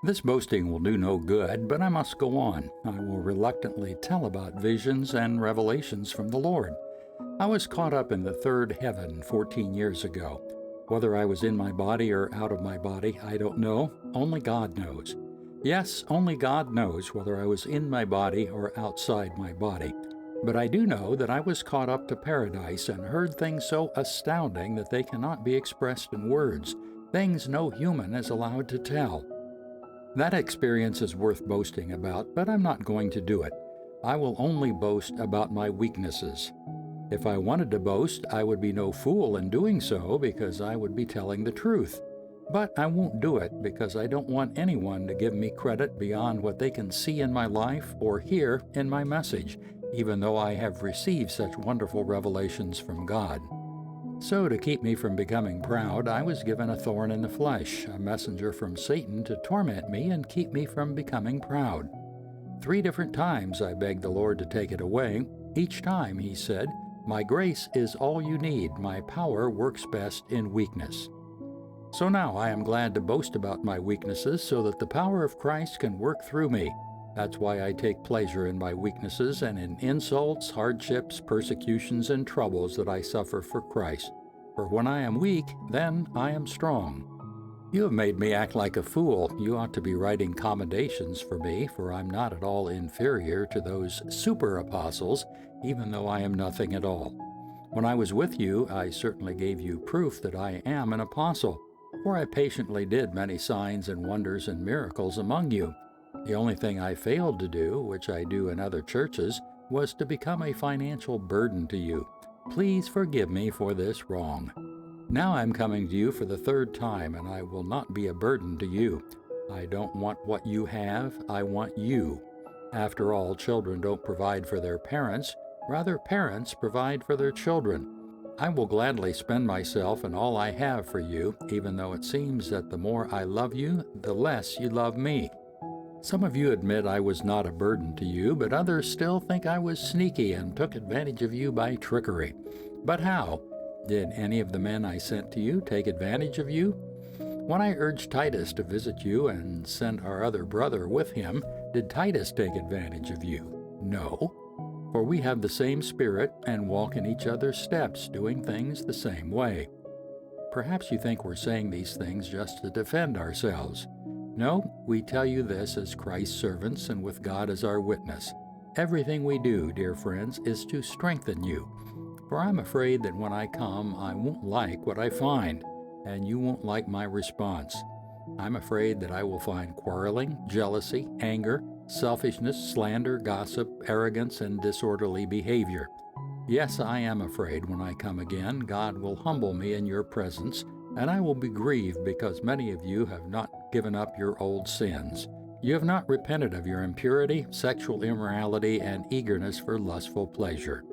This boasting will do no good, but I must go on. I will reluctantly tell about visions and revelations from the Lord. I was caught up in the third heaven 14 years ago. Whether I was in my body or out of my body, I don't know. Only God knows. Yes, only God knows whether I was in my body or outside my body. But I do know that I was caught up to paradise and heard things so astounding that they cannot be expressed in words, things no human is allowed to tell. That experience is worth boasting about, but I'm not going to do it. I will only boast about my weaknesses. If I wanted to boast, I would be no fool in doing so because I would be telling the truth. But I won't do it because I don't want anyone to give me credit beyond what they can see in my life or hear in my message, even though I have received such wonderful revelations from God. So, to keep me from becoming proud, I was given a thorn in the flesh, a messenger from Satan to torment me and keep me from becoming proud. 3 different times I begged the Lord to take it away. Each time he said, "My grace is all you need. My power works best in weakness." So now I am glad to boast about my weaknesses so that the power of Christ can work through me. That's why I take pleasure in my weaknesses and in insults, hardships, persecutions, and troubles that I suffer for Christ. For when I am weak, then I am strong. You have made me act like a fool. You ought to be writing commendations for me, for I'm not at all inferior to those super apostles, even though I am nothing at all. When I was with you, I certainly gave you proof that I am an apostle, for I patiently did many signs and wonders and miracles among you. The only thing I failed to do, which I do in other churches, was to become a financial burden to you. Please forgive me for this wrong. Now I'm coming to you for the 3rd time, and I will not be a burden to you. I don't want what you have, I want you. After all, children don't provide for their parents, rather parents provide for their children. I will gladly spend myself and all I have for you, even though it seems that the more I love you, the less you love me. Some of you admit I was not a burden to you, but others still think I was sneaky and took advantage of you by trickery. But how? Did any of the men I sent to you take advantage of you? When I urged Titus to visit you and sent our other brother with him, did Titus take advantage of you? No. For we have the same spirit and walk in each other's steps, doing things the same way. Perhaps you think we're saying these things just to defend ourselves. No, we tell you this as Christ's servants and with God as our witness. Everything we do, dear friends, is to strengthen you. For I'm afraid that when I come, I won't like what I find, and you won't like my response. I'm afraid that I will find quarreling, jealousy, anger, selfishness, slander, gossip, arrogance, and disorderly behavior. Yes, I am afraid when I come again, God will humble me in your presence, and I will be grieved because many of you have not given up your old sins. You have not repented of your impurity, sexual immorality, and eagerness for lustful pleasure.